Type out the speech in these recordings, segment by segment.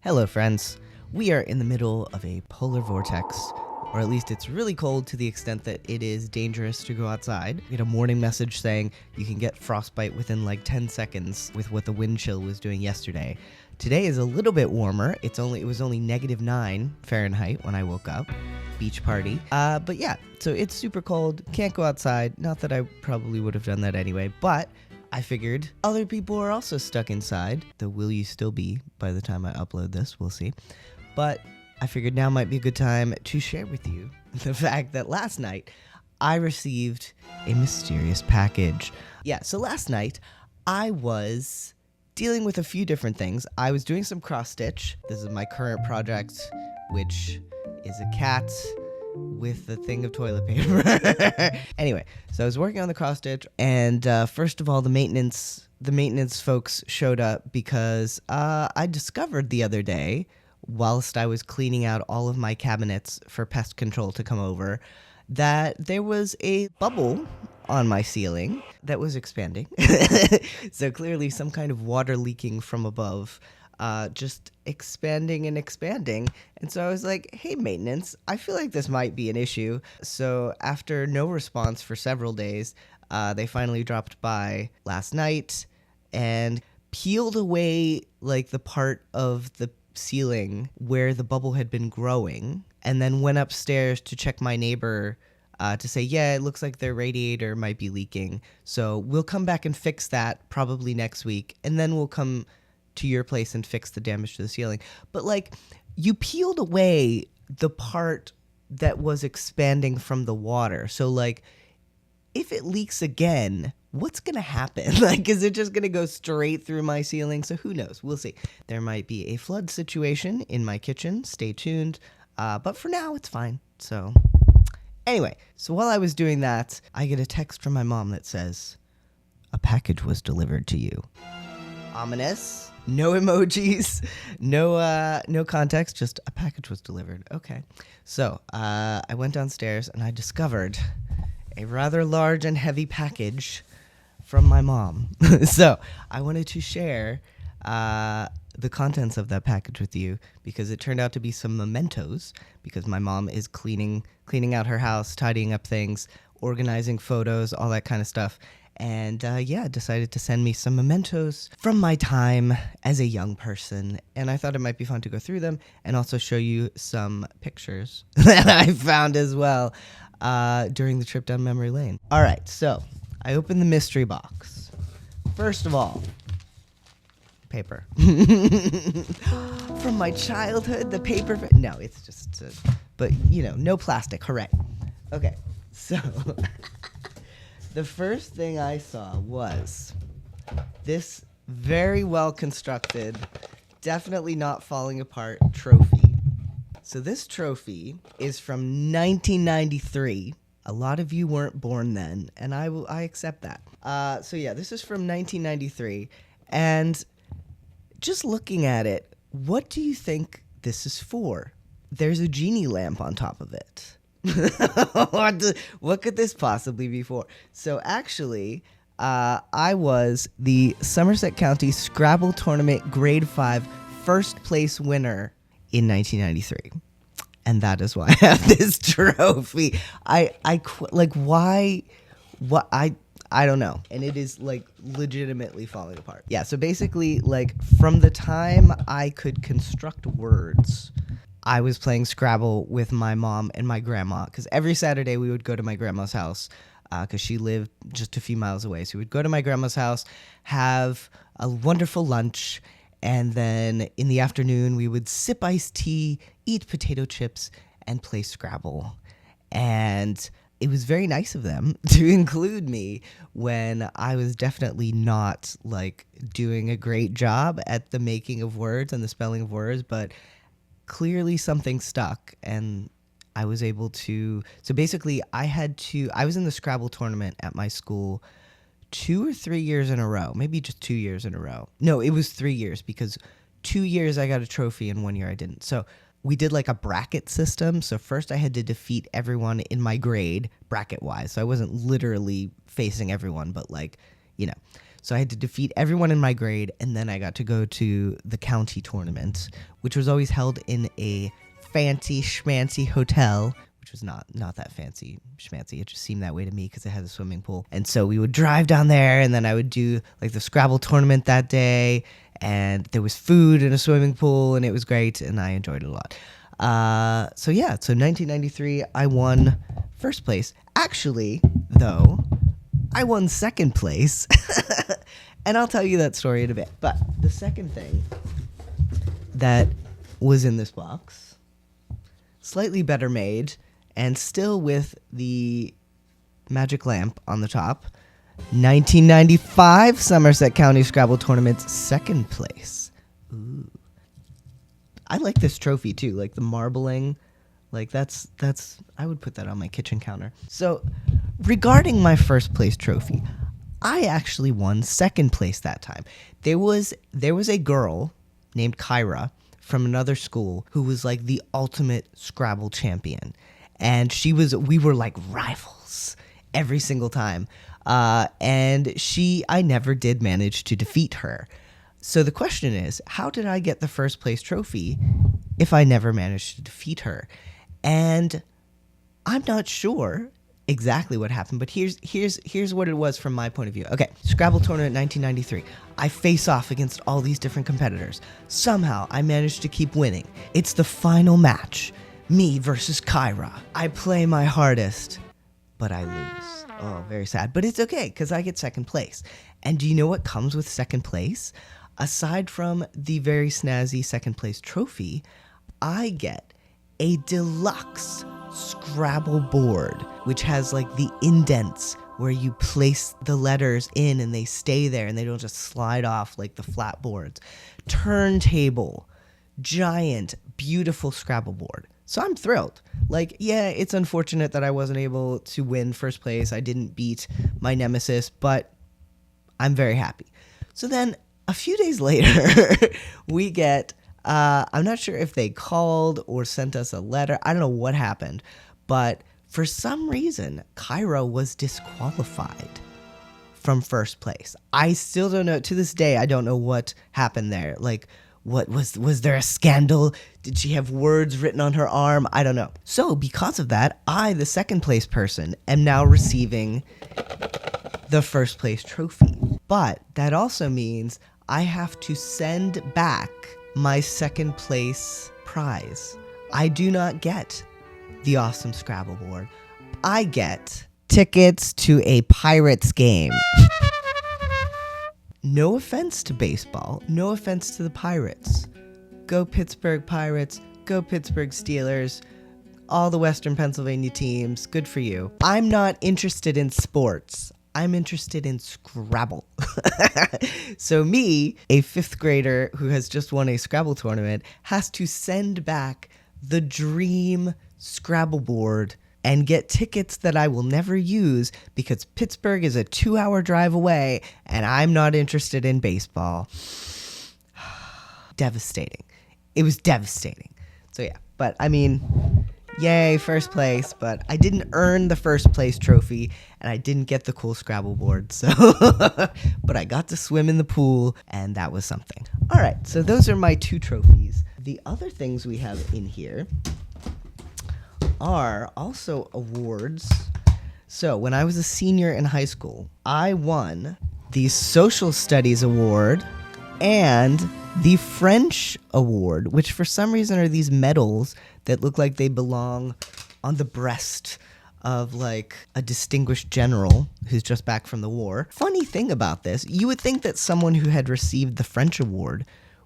Hello, friends. We are in the middle of a polar vortex, or at least it's really cold to the extent that it is dangerous to go outside. We get a warning message saying you can get frostbite within like 10 seconds with what the wind chill was doing yesterday. Today is a little bit warmer. It was only -9 Fahrenheit when I woke up. Beach party. But yeah, so it's super cold. Can't go outside. Not that I probably would have done that anyway, but I figured other people are also stuck inside. Though will you still be by the time I upload this? We'll see. But I figured now might be a good time to share with you the fact that last night I received a mysterious package. Yeah, so last night I was dealing with a few different things. I was doing some cross stitch. This is my current project, which is a cat with a thing of toilet paper. Anyway, so I was working on the cross stitch, and first of all, the maintenance folks showed up because I discovered the other day, whilst I was cleaning out all of my cabinets for pest control to come over, that there was a bubble on my ceiling that was expanding. So clearly some kind of water leaking from above. Just expanding and expanding. And so I was like, hey, maintenance, I feel like this might be an issue. So after no response for several days, they finally dropped by last night and peeled away like the part of the ceiling where the bubble had been growing, and then went upstairs to check my neighbor to say, yeah, it looks like their radiator might be leaking. So we'll come back and fix that probably next week, and then we'll come to your place and fix the damage to the ceiling. But like, you peeled away the part that was expanding from the water. So like, if it leaks again, what's gonna happen? Like, is it just gonna go straight through my ceiling? So who knows? We'll see. There might be a flood situation in my kitchen. Stay tuned. But for now, it's fine. So anyway, so while I was doing that, I get a text from my mom that says, a package was delivered to you. Ominous. No emojis, no context, just a package was delivered. Okay. So I went downstairs and I discovered a rather large and heavy package from my mom. So I wanted to share the contents of that package with you because it turned out to be some mementos, because my mom is cleaning out her house, tidying up things, organizing photos, all that kind of stuff. And decided to send me some mementos from my time as a young person. And I thought it might be fun to go through them and also show you some pictures that I found as well during the trip down memory lane. All right, so I opened the mystery box. First of all, paper. From my childhood, the paper. No, it's just, but no plastic. Hooray. Okay, so the first thing I saw was this very well constructed, definitely not falling apart trophy. So this trophy is from 1993. A lot of you weren't born then, and I accept that. So yeah, this is from 1993, and just looking at it, what do you think this is for? There's a genie lamp on top of it. What could this possibly be for? So actually, I was the Somerset County Scrabble Tournament Grade 5 first place winner in 1993. And that is why I have this trophy. I don't know. And it is like legitimately falling apart. Yeah, so basically, like, from the time I could construct words, I was playing Scrabble with my mom and my grandma, because every Saturday we would go to my grandma's house because she lived just a few miles away. So we'd go to my grandma's house, have a wonderful lunch, and then in the afternoon we would sip iced tea, eat potato chips, and play Scrabble. And it was very nice of them to include me when I was definitely not like doing a great job at the making of words and the spelling of words, but clearly something stuck, and I was able to. So basically, I was in the Scrabble tournament at my school 2 or 3 years in a row, maybe just 2 years in a row. No, it was 3 years, because 2 years I got a trophy and 1 year I didn't. So we did like a bracket system. So first I had to defeat everyone in my grade bracket wise. So I wasn't literally facing everyone, but like, So I had to defeat everyone in my grade, and then I got to go to the county tournament, which was always held in a fancy schmancy hotel, which was not that fancy schmancy. It just seemed that way to me because it had a swimming pool. And so we would drive down there, and then I would do like the Scrabble tournament that day, and there was food in a swimming pool, and it was great, and I enjoyed it a lot. So 1993, I won first place. Actually, though, I won second place, and I'll tell you that story in a bit. But the second thing that was in this box, slightly better made, and still with the magic lamp on the top, 1995 Somerset County Scrabble Tournament's second place. Ooh. I like this trophy too, like the marbling. Like that's I would put that on my kitchen counter. So, regarding my first place trophy, I actually won second place that time. There was a girl named Kyra from another school who was like the ultimate Scrabble champion. And we were like rivals every single time. And I never did manage to defeat her. So the question is, how did I get the first place trophy if I never managed to defeat her? And I'm not sure exactly what happened, but here's what it was from my point of view. Okay, Scrabble tournament 1993. I face off against all these different competitors. Somehow I managed to keep winning. It's the final match. Me versus Kyra. I play my hardest, but I lose. Oh, very sad. But it's okay, because I get second place. And do you know what comes with second place? Aside from the very snazzy second place trophy, I get a deluxe Scrabble board, which has like the indents where you place the letters in and they stay there and they don't just slide off like the flat boards. Turntable, giant, beautiful Scrabble board. So I'm thrilled. Like, yeah, it's unfortunate that I wasn't able to win first place. I didn't beat my nemesis, but I'm very happy. So then a few days later, we get, I'm not sure if they called or sent us a letter. I don't know what happened, but for some reason, Kyra was disqualified from first place. I still don't know. To this day, I don't know what happened there. Like, what was there a scandal? Did she have words written on her arm? I don't know. So because of that, I, the second place person, am now receiving the first place trophy. But that also means I have to send back my second place prize. I do not get the awesome Scrabble board. I get tickets to a Pirates game. No offense to baseball. No offense to the Pirates. Go Pittsburgh Pirates. Go Pittsburgh Steelers. All the Western Pennsylvania teams. Good for you. I'm not interested in sports. I'm interested in Scrabble. So me, a fifth grader who has just won a Scrabble tournament, has to send back the dream Scrabble board and get tickets that I will never use because Pittsburgh is a 2-hour drive away and I'm not interested in baseball. Devastating. It was devastating. So yeah, but I mean, yay, first place, but I didn't earn the first place trophy and I didn't get the cool Scrabble board. So, but I got to swim in the pool and that was something. All right, so those are my 2 trophies. The other things we have in here are also awards. So when I was a senior in high school, I won the Social Studies Award and the French Award, which for some reason are these medals that look like they belong on the breast of like a distinguished general who's just back from the war. Funny thing about this, you would think that someone who had received the French Award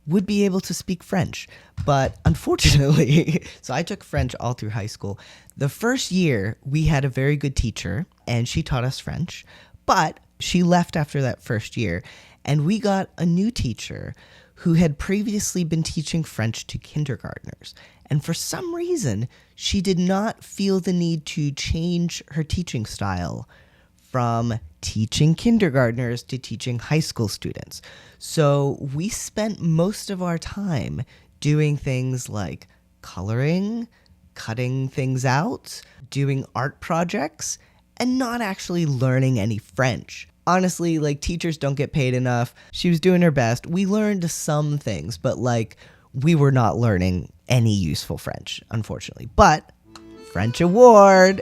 would be able to speak French. But unfortunately, so I took French all through high school. The first year, we had a very good teacher, and she taught us French. But she left after that first year, and we got a new teacher who had previously been teaching French to kindergartners. And for some reason, she did not feel the need to change her teaching style from teaching kindergartners to teaching high school students. So we spent most of our time doing things like coloring, cutting things out, doing art projects, and not actually learning any French. honestly, like, teachers don't get paid enough. She was doing her best. We learned some things, but like, we were not learning any useful French, unfortunately. But French award.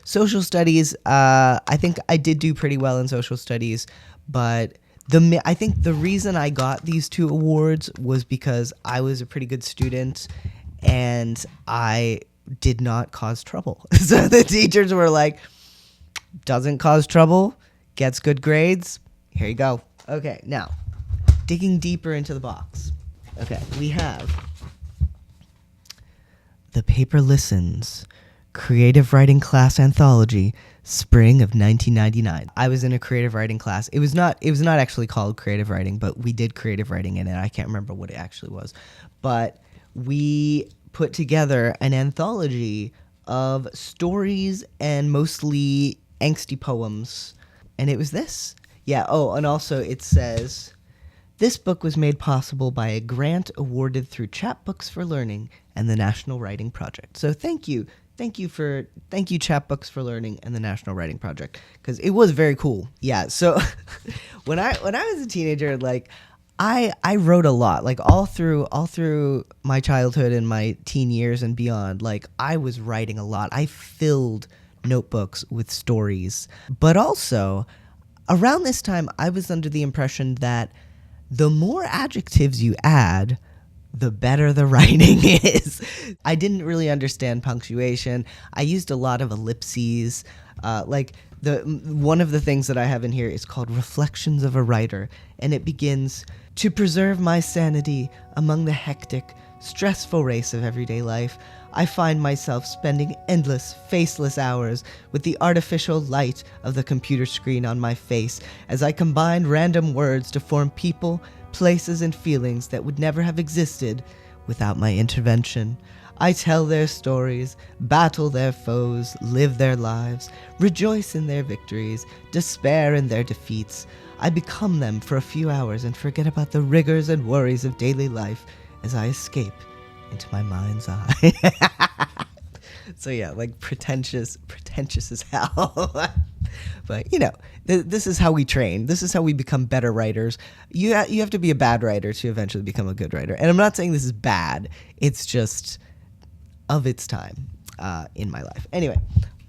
Social studies, I think I did do pretty well in social studies, but I think the reason I got these 2 awards was because I was a pretty good student and I did not cause trouble. So the teachers were like, doesn't cause trouble, gets good grades, here you go. Okay, now, digging deeper into the box. Okay, we have The Paper Listens, Creative Writing Class Anthology, Spring of 1999. I was in a creative writing class. It was not actually called creative writing, but we did creative writing in it. I can't remember what it actually was. But we put together an anthology of stories and mostly angsty poems. And it was this. Yeah, oh, and also it says, this book was made possible by a grant awarded through Chapbooks for Learning and the National Writing Project. So thank you. Thank you, Chapbooks for Learning and the National Writing Project, because it was very cool. Yeah, so when I was a teenager, like, I wrote a lot, like all through my childhood and my teen years and beyond. Like, I was writing a lot. I filled notebooks with stories. But also, around this time, I was under the impression that the more adjectives you add, the better the writing is. I didn't really understand punctuation. I used a lot of ellipses. One of the things that I have in here is called Reflections of a Writer, and it begins, to preserve my sanity among the hectic, stressful race of everyday life, I find myself spending endless, faceless hours with the artificial light of the computer screen on my face as I combine random words to form people, places, and feelings that would never have existed without my intervention. I tell their stories, battle their foes, live their lives, rejoice in their victories, despair in their defeats. I become them for a few hours and forget about the rigors and worries of daily life as I escape into my mind's eye. So yeah, like pretentious as hell. But this is how we train. This is how we become better writers. You have to be a bad writer to eventually become a good writer. And I'm not saying this is bad. It's just of its time in my life. Anyway,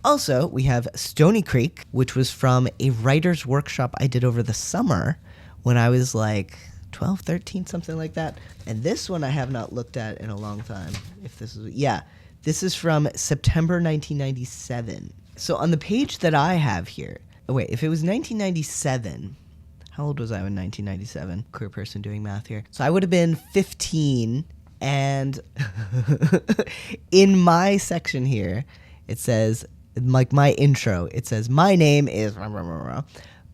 also we have Stony Creek, which was from a writer's workshop I did over the summer when I was like 12, 13, something like that. And this one I have not looked at in a long time. This is from September 1997. So on the page that I have here, if it was 1997, how old was I in 1997? Queer person doing math here. So I would have been 15, and in my section here, it says, like my intro, it says, my name is,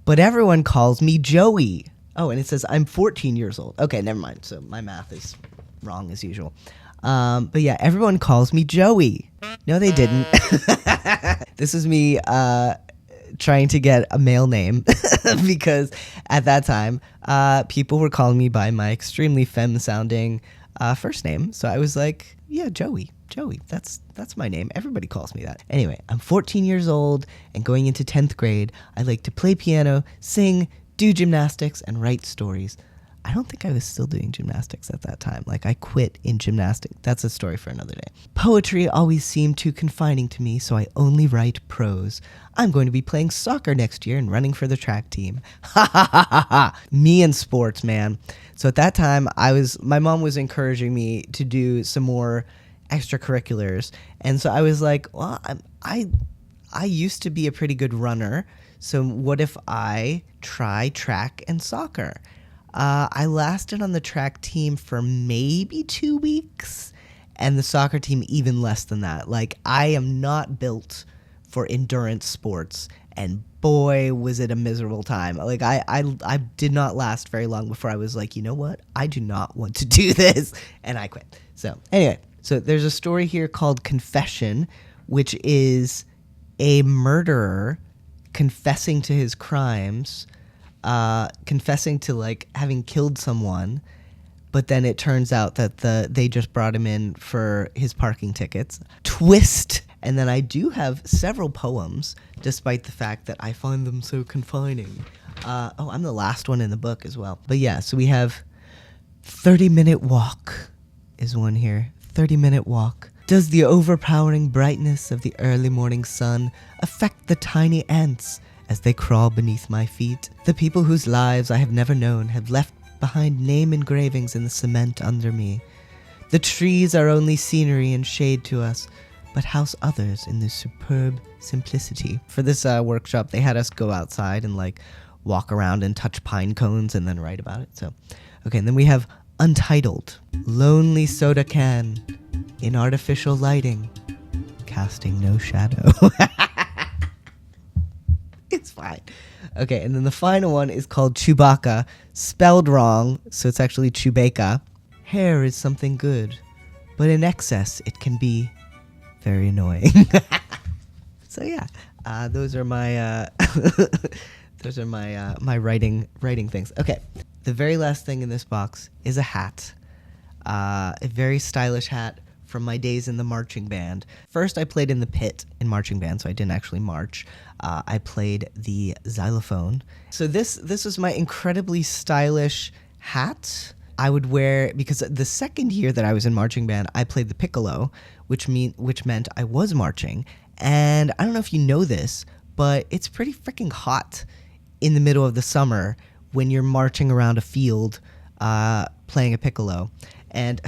but everyone calls me Joey. Oh, and it says I'm 14 years old. Okay, never mind. So my math is wrong as usual. But yeah, everyone calls me Joey. No, they didn't. This is me trying to get a male name because at that time, people were calling me by my extremely femme-sounding first name. So I was like, yeah, Joey. Joey, that's my name. Everybody calls me that. Anyway, I'm 14 years old and going into 10th grade. I like to play piano, sing, do gymnastics, and write stories. I don't think I was still doing gymnastics at that time. Like, I quit in gymnastics. That's a story for another day. Poetry always seemed too confining to me, so I only write prose. I'm going to be playing soccer next year and running for the track team. Ha ha ha ha ha. Me and sports, man. So at that time, my mom was encouraging me to do some more extracurriculars. And so I was like, well, I used to be a pretty good runner. So what if I try track and soccer? I lasted on the track team for maybe 2 weeks, and the soccer team even less than that. Like, I am not built for endurance sports, and boy, was it a miserable time. Like, I did not last very long before I was like, you know what? I do not want to do this, and I quit. So anyway, so there's a story here called Confession, which is a murderer confessing to his crimes, confessing to like having killed someone, but then it turns out that they just brought him in for his parking tickets. Twist. And then I do have several poems, despite the fact that I find them so confining. I'm the last one in the book as well. But yeah, so we have 30-minute walk is one here. 30-minute walk. Does the overpowering brightness of the early morning sun affect the tiny ants as they crawl beneath my feet? The people whose lives I have never known have left behind name engravings in the cement under me. The trees are only scenery and shade to us, but house others in their superb simplicity. For this workshop, they had us go outside and like walk around and touch pine cones and then write about it. So, okay, and then we have Untitled. Lonely soda can in artificial lighting, casting no shadow. It's fine. Okay, and then the final one is called Chewbacca, spelled wrong, so it's actually Chewbacca. Hair is something good, but in excess it can be very annoying. So yeah, those are my my writing things. Okay, the very last thing in this box is a hat, a very stylish hat from my days in the marching band. First, I played in the pit in marching band, so I didn't actually march. I played the xylophone. So this was my incredibly stylish hat. I would wear, because the second year that I was in marching band, I played the piccolo, which meant I was marching. And I don't know if you know this, but it's pretty freaking hot in the middle of the summer when you're marching around a field playing a piccolo. And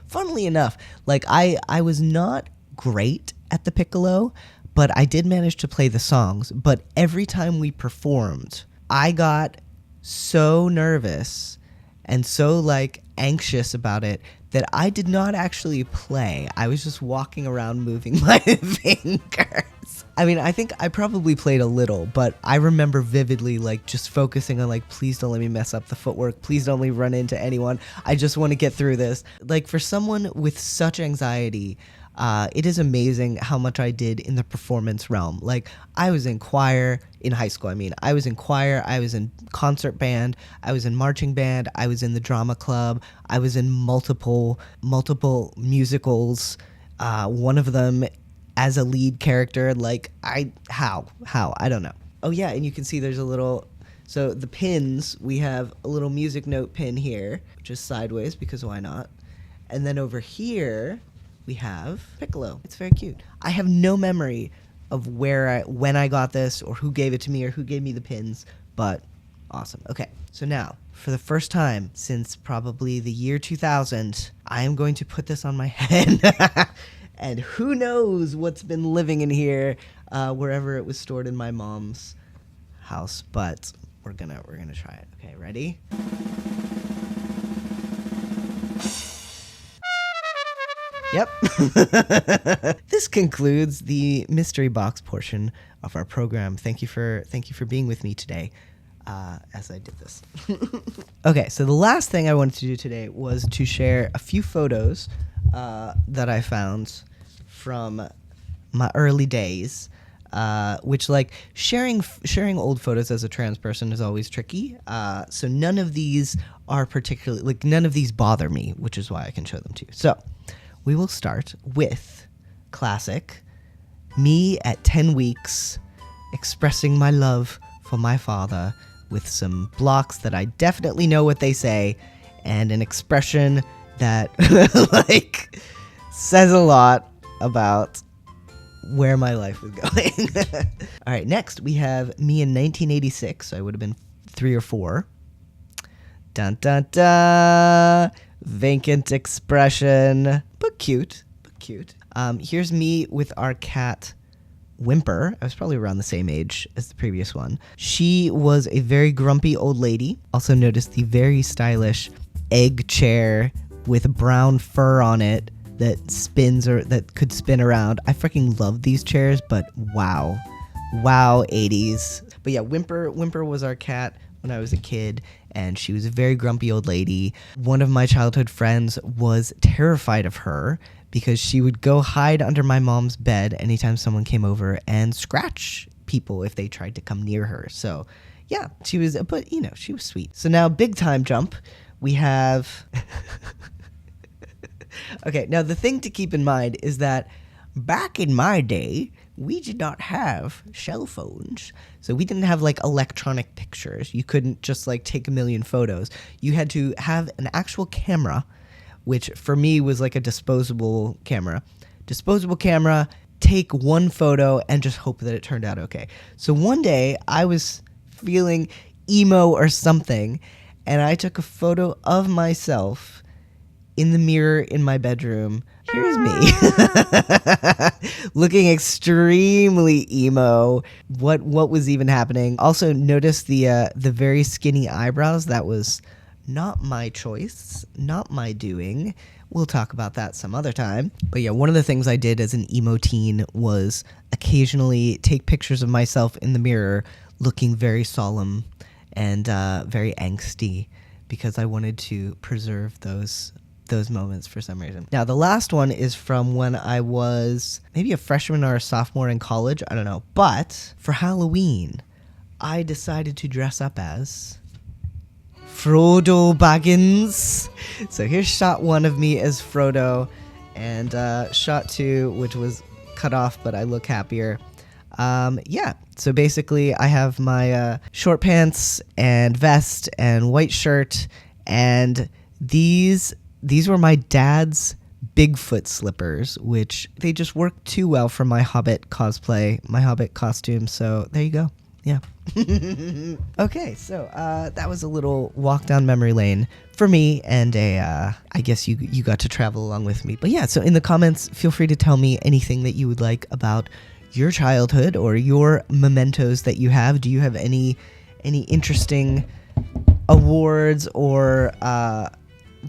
funnily enough, like I was not great at the piccolo, but I did manage to play the songs. But every time we performed, I got so nervous and so like anxious about it that I did not actually play. I was just walking around moving my fingers. I mean, I think I probably played a little, but I remember vividly like just focusing on like, please don't let me mess up the footwork. Please don't let me run into anyone. I just want to get through this. Like for someone with such anxiety, it is amazing how much I did in the performance realm. Like I was in choir in high school. I was in choir, I was in concert band, I was in marching band, I was in the drama club, I was in multiple musicals. One of them as a lead character. Like how I don't know. Oh yeah, and you can see there's a little. So the pins, we have a little music note pin here, which is sideways because why not? And then over here we have piccolo. It's very cute. I have no memory of when I got this or who gave it to me or who gave me the pins, but awesome. Okay, so now for the first time since probably the year 2000, I am going to put this on my head. And who knows what's been living in here, wherever it was stored in my mom's house, but we're gonna try it. Okay, ready? Yep. This concludes the mystery box portion of our program. Thank you for being with me today as I did this. Okay, so the last thing I wanted to do today was to share a few photos that I found from my early days, which like sharing old photos as a trans person is always tricky. So none of these are particularly, like none of these bother me, which is why I can show them to you. So we will start with classic me at 10 weeks expressing my love for my father with some blocks that I definitely know what they say and an expression that like says a lot about where my life was going. All right, next we have me in 1986. So I would have been 3 or 4. Dun dun dun. Vacant expression, but cute. Here's me with our cat Whimper. I was probably around the same age as the previous one. She was a very grumpy old lady. Also noticed the very stylish egg chair with brown fur on it that spins or that could spin around. I freaking love these chairs, but wow 80s. But yeah, Whimper was our cat when I was a kid, and she was a very grumpy old lady. One of my childhood friends was terrified of her because she would go hide under my mom's bed anytime someone came over and scratch people if they tried to come near her. So yeah, she was sweet. So now big time jump, we have okay, now the thing to keep in mind is that back in my day, we did not have cell phones. So we didn't have like electronic pictures. You couldn't just like take a million photos. You had to have an actual camera, which for me was like a disposable camera. Disposable camera, take one photo and just hope that it turned out okay. So one day I was feeling emo or something, and I took a photo of myself in the mirror in my bedroom. Here's me. Looking extremely emo. What was even happening? Also notice the very skinny eyebrows. That was not my choice, not my doing. We'll talk about that some other time. But yeah, one of the things I did as an emo teen was occasionally take pictures of myself in the mirror looking very solemn and very angsty, because I wanted to preserve those moments for some reason. Now, the last one is from when I was maybe a freshman or a sophomore in college. I don't know. But for Halloween, I decided to dress up as Frodo Baggins. So here's shot 1 of me as Frodo, and shot 2, which was cut off, but I look happier. Yeah, so basically I have my short pants and vest and white shirt, and these were my dad's Bigfoot slippers, which they just work too well for my Hobbit cosplay, my Hobbit costume, so there you go. Yeah. Okay, so that was a little walk down memory lane for me, and I guess you got to travel along with me. But yeah, so in the comments, feel free to tell me anything that you would like about your childhood or your mementos that you have. Do you have any interesting awards or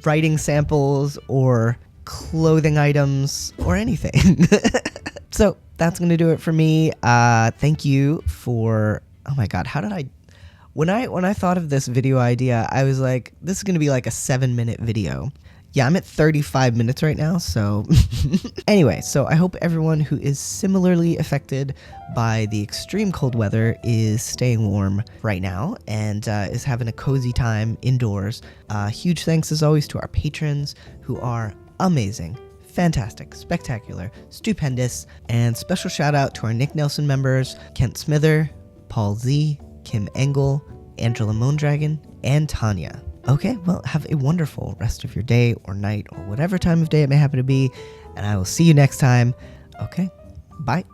writing samples or clothing items or anything? So that's going to do it for me. Thank you for, oh my God, how did I, when I thought of this video idea, I was like, this is going to be like a 7-minute video. Yeah, I'm at 35 minutes right now, so anyway, so I hope everyone who is similarly affected by the extreme cold weather is staying warm right now and is having a cozy time indoors. Huge thanks as always to our patrons, who are amazing, fantastic, spectacular, stupendous, and special shout out to our Nick Nelson members, Kent Smither, Paul Z, Kim Engel, Angela Moondragon, and Tanya. Okay, well, have a wonderful rest of your day or night or whatever time of day it may happen to be, and I will see you next time. Okay, bye.